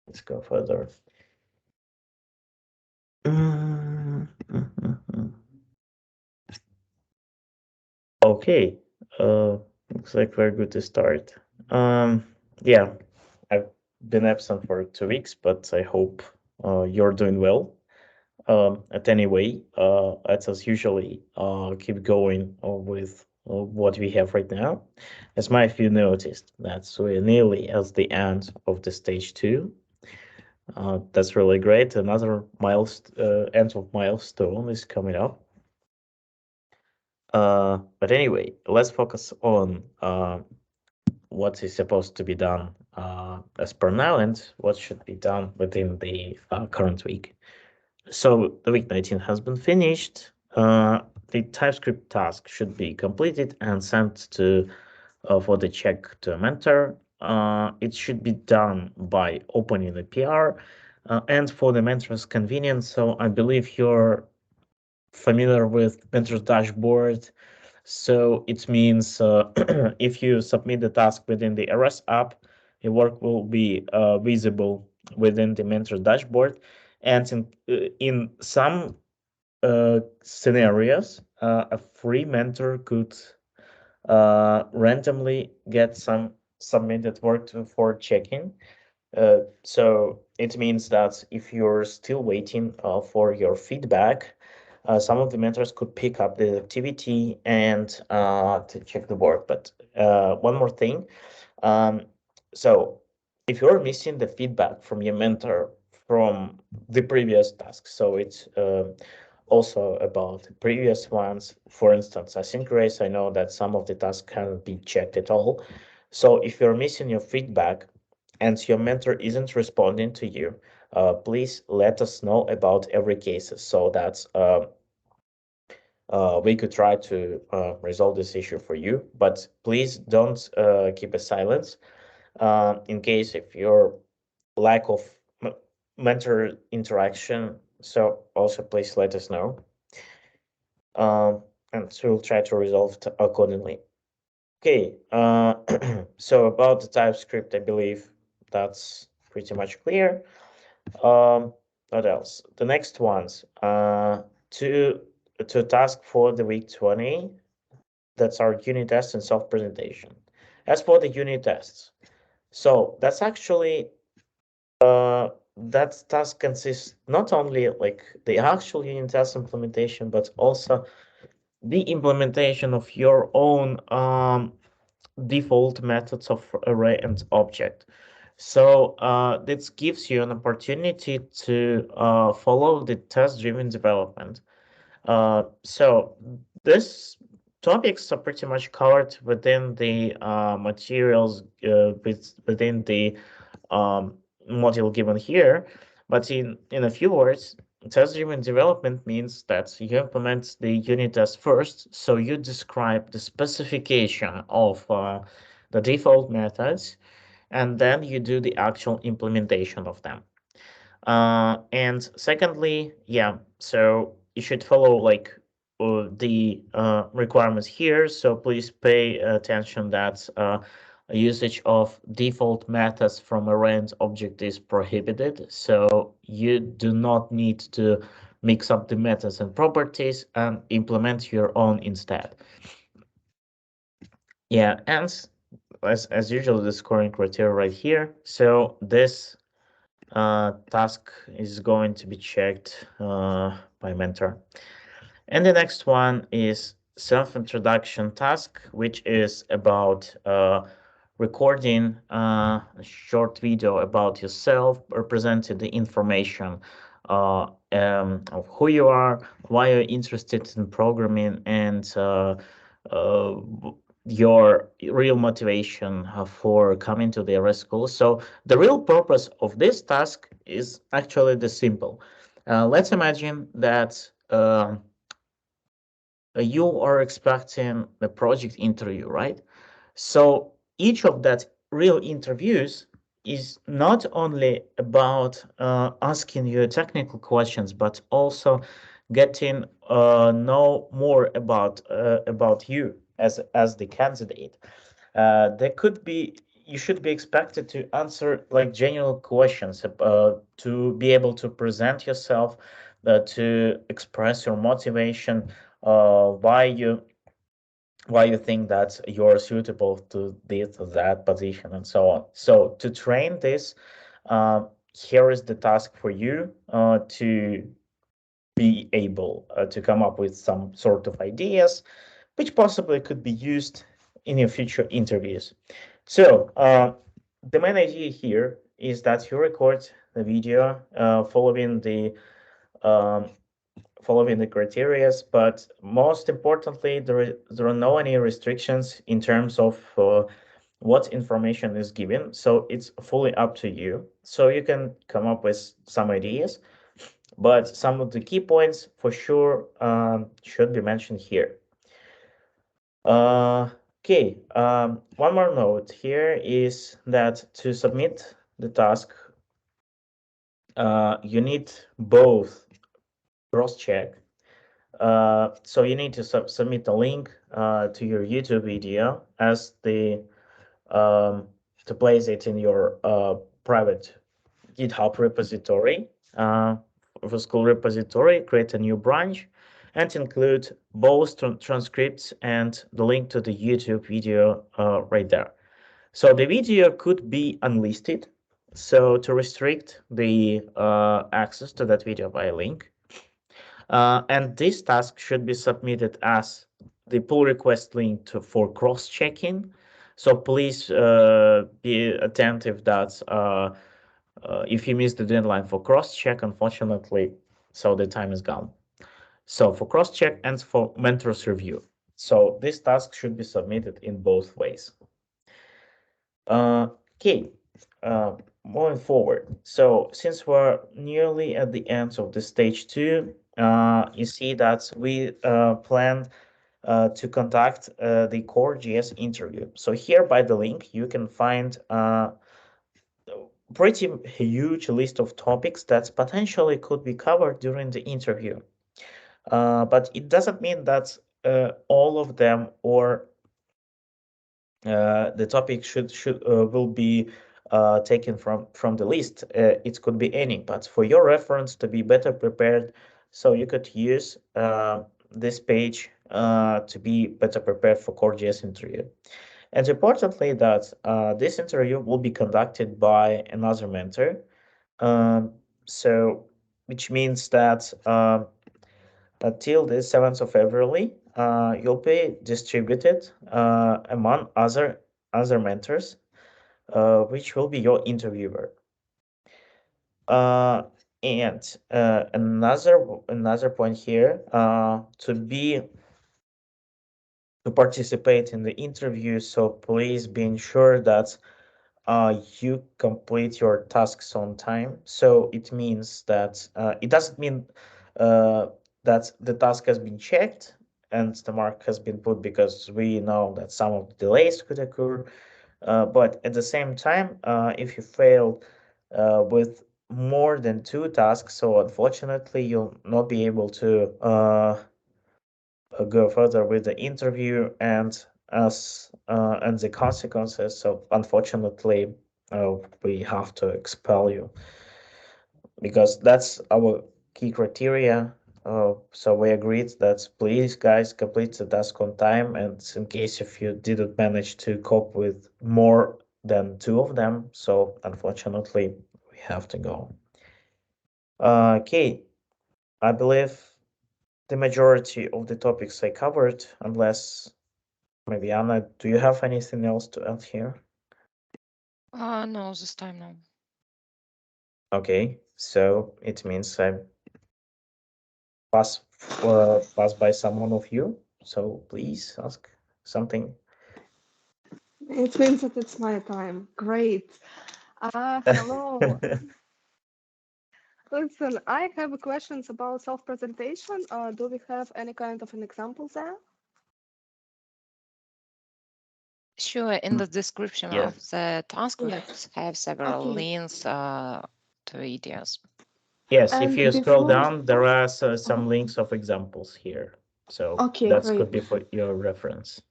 let's go further. Okay, looks like we're good to start. Yeah, I've been absent for 2 weeks, but I hope you're doing well. At any way, let's as usually keep going with what we have right now. As might have you noticed, that's we're nearly at the end of the stage two. That's really great. Another end of milestone is coming up. But anyway, let's focus on what is supposed to be done as per now and what should be done within the current week. So the week 19 has been finished. The TypeScript task should be completed and sent to for the check to a mentor. It should be done by opening the PR and for the mentor's convenience. So I believe you're familiar with mentor's dashboard. So it means if you submit the task within the RS app, your work will be visible within the mentor dashboard. And in some scenarios, a free mentor could randomly get some submitted work for checking. So it means that if you're still waiting for your feedback, some of the mentors could pick up the activity and to check the work. But one more thing. Um, so if you're missing the feedback from your mentor from the previous task, so it's also about the previous ones. For instance, async race, I know that some of the tasks can't be checked at all. So if you're missing your feedback and your mentor isn't responding to you, please let us know about every case so that we could try to resolve this issue for you. But please don't keep a silence in case if your lack of mentor interaction. So also please let us know. And so we'll try to resolve it accordingly. Okay, so about the TypeScript, I believe that's pretty much clear. What else? The next ones, to task for the week 20, that's our unit test and self-presentation. As for the unit tests, so that's actually that task consists not only like the actual unit test implementation, but also the implementation of your own default methods of array and object. So this gives you an opportunity to follow the test-driven development. So this topics are pretty much covered within the materials within the module given here. But in a few words, test-driven development means that you implement the unit test first, so you describe the specification of the default methods, and then you do the actual implementation of them. And secondly, yeah, so you should follow like the requirements here. So please pay attention that usage of default methods from a rand object is prohibited. So you do not need to mix up the methods and properties and implement your own instead. Yeah, and as usual, the scoring criteria right here. So this task is going to be checked by mentor. And the next one is self-introduction task, which is about recording a short video about yourself, representing the information of who you are, why you're interested in programming, and uh, your real motivation for coming to the RS school. So the real purpose of this task is actually the simple. Let's imagine that you are expecting the project interview, right? So each of that real interviews is not only about asking you technical questions, but also getting know more about you as the candidate. There could be you should be expected to answer like genuine questions, to be able to present yourself, to express your motivation, why you think that you're suitable to this or that position and so on. So to train this, here is the task for you to be able to come up with some sort of ideas, which possibly could be used in your future interviews. So the main idea here is that you record the video um, following the criteria, but most importantly, there are no any restrictions in terms of what information is given. So it's fully up to you. So you can come up with some ideas, but some of the key points for sure should be mentioned here. Okay, one more note here is that to submit the task, you need both cross-check. So you need to submit a link to your YouTube video as to place it in your private GitHub repository, for school repository, create a new branch, and include both transcripts and the link to the YouTube video right there. So the video could be unlisted. So to restrict the access to that video by link. And this task should be submitted as the pull request link for cross-checking. So please be attentive that if you miss the deadline for cross-check, unfortunately, so the time is gone. So for cross-check and for mentors review. So this task should be submitted in both ways. Okay, moving forward. So since we're nearly at the end of the stage 2, you see that we plan to conduct the core GS interview. So here by the link, you can find pretty huge list of topics that potentially could be covered during the interview. But it doesn't mean that all of them or the topic should will be taken from the list. It could be any, but for your reference to be better prepared, so you could use this page to be better prepared for core GS interview. And importantly, that this interview will be conducted by another mentor. So, which means that until the 7th of February, you'll be distributed among other mentors, which will be your interviewer. And another point here, to participate in the interview, so please be ensured that you complete your tasks on time. So it means that it doesn't mean that the task has been checked and the mark has been put, because we know that some of the delays could occur. But at the same time, if you fail with more than 2 tasks, so unfortunately you'll not be able to go further with the interview and the consequences. So unfortunately, we have to expel you, because that's our key criteria. So we agreed that please, guys, complete the task on time. And in case if you didn't manage to cope with more than 2 of them, so unfortunately, we have to go. Okay, I believe the majority of the topics I covered, unless maybe Anna, do you have anything else to add here? No, this time no. Okay, so it means I pass by someone of you. So please ask something. It means that it's my time. Great. Hello. Listen, I have questions about self-presentation. Do we have any kind of an example there? Sure, in the description Yes. of the task, we Yes. have several Okay. links to videos. Yes, if And you scroll before, down, there are some links of examples here. So okay, that great. could be for your reference.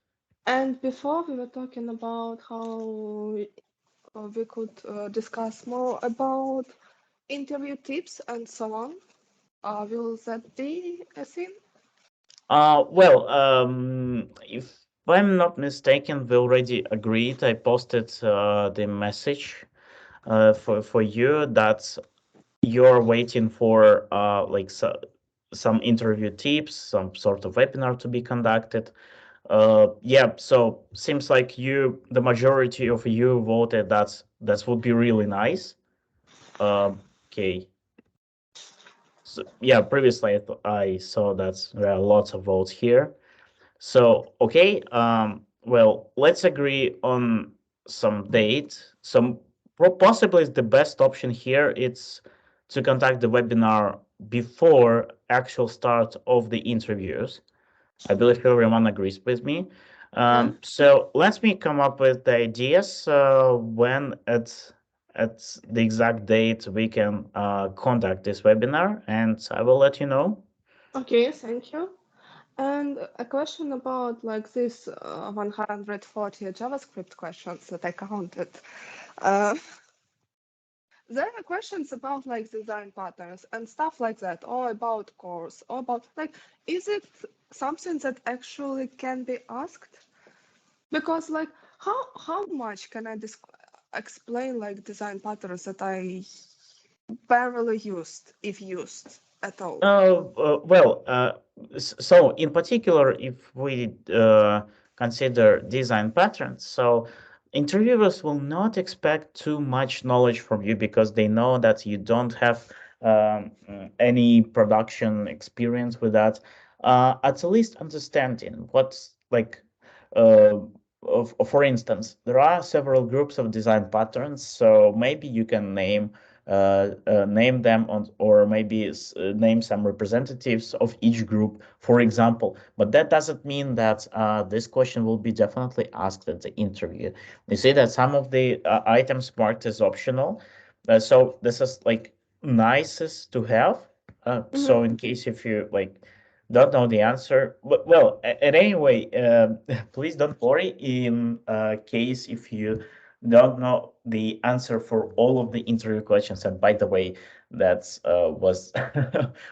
And before we were talking about how we could discuss more about interview tips and so on. Will that be a thing? Well, if I'm not mistaken, we already agreed. I posted the message for you that you're waiting for like some interview tips, some sort of webinar to be conducted. Yeah, so seems like the majority of you voted that would be really nice. Okay. So yeah, previously I saw that there are lots of votes here. So okay, well, let's agree on some date. Some possibly the best option here. It's to conduct the webinar before actual start of the interviews. I believe everyone agrees with me. Okay. So let me come up with the ideas when at the exact date we can conduct this webinar, and I will let you know. Okay, thank you. And a question about like this 140 JavaScript questions that I counted. Uh, there are questions about like design patterns and stuff like that, or about course, or about like, is it something that actually can be asked? Because like, how much can I explain like design patterns that I barely used, if used at all? Well, so in particular, if we consider design patterns, so interviewers will not expect too much knowledge from you because they know that you don't have any production experience with that. At least understanding what's like, uh, for instance, there are several groups of design patterns, so maybe you can name them on, or maybe name some representatives of each group, for example. But that doesn't mean that this question will be definitely asked at the interview. You see that some of the items marked as optional. So this is like nicest to have. So in case if you like don't know the answer, but well, anyway, please don't worry in case if you don't know the answer for all of the interview questions. And by the way, that was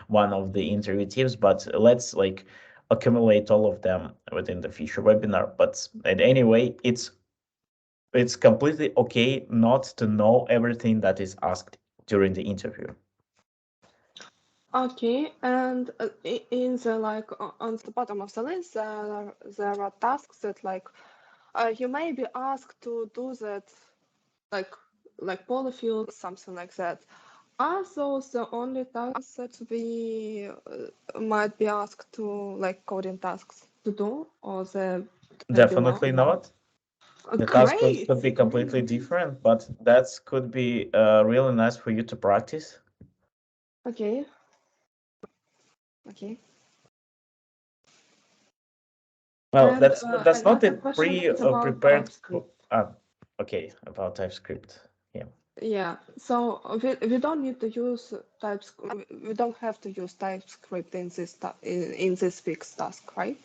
one of the interview tips, but let's like accumulate all of them within the future webinar. But anyway, it's completely okay not to know everything that is asked during the interview. Okay, and in the like on the bottom of the list, there are tasks that like you may be asked to do that, like polyfill, something like that. Are those the only tasks that we might be asked to, like coding tasks to do, or there can be more? Definitely not. The task Great. could be completely different, but that could be really nice for you to practice. Okay. Okay. Well, And that's not a another question is about prepared. TypeScript. Okay, about TypeScript. Yeah. Yeah, so we don't need to use TypeScript. We don't have to use TypeScript in in this fixed task, right?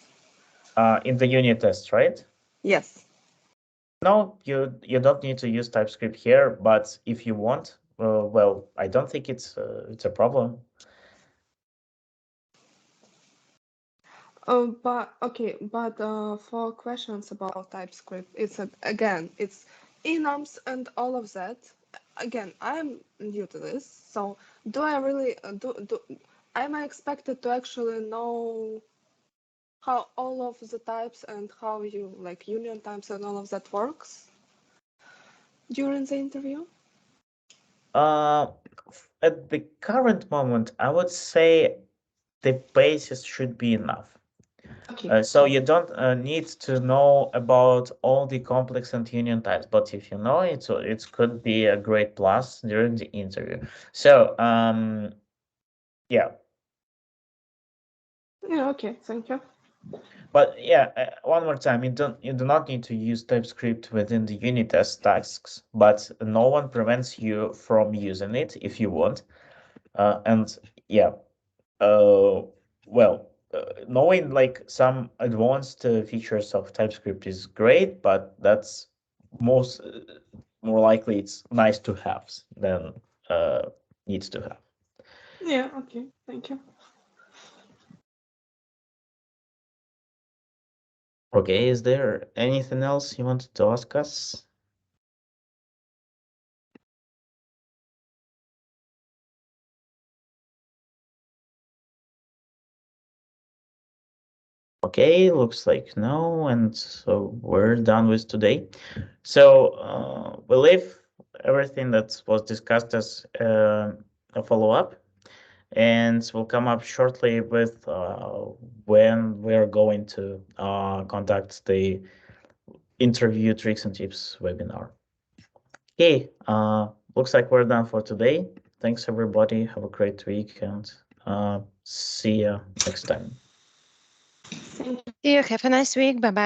In the unit test, right? Yes. No, you don't need to use TypeScript here, but if you want, well, I don't think it's a problem. But okay, but for questions about TypeScript, it's again, it's enums and all of that. Again, I'm new to this, so do I really do? Am I expected to actually know how all of the types and how you like union types and all of that works during the interview? Uh, at the current moment, I would say the basis should be enough. Okay. So you don't need to know about all the complex and union types, but if you know it, so it could be a great plus during the interview. So yeah, Yeah, okay, thank you. but yeah, one more time, you do not need to use TypeScript within the unit test tasks, but no one prevents you from using it if you want. And yeah, Uh, well, knowing like some advanced features of TypeScript is great, but that's most more likely it's nice to have than needs to have. Yeah, okay, thank you. Okay, is there anything else you wanted to ask us? Okay, looks like no, and so we're done with today. So we'll leave everything that was discussed as a follow-up, and we'll come up shortly with when we're going to conduct the interview tricks and tips webinar. Okay, looks like we're done for today. Thanks everybody. Have a great week and see you next time. Thank you. See you. Have a nice week. Bye bye.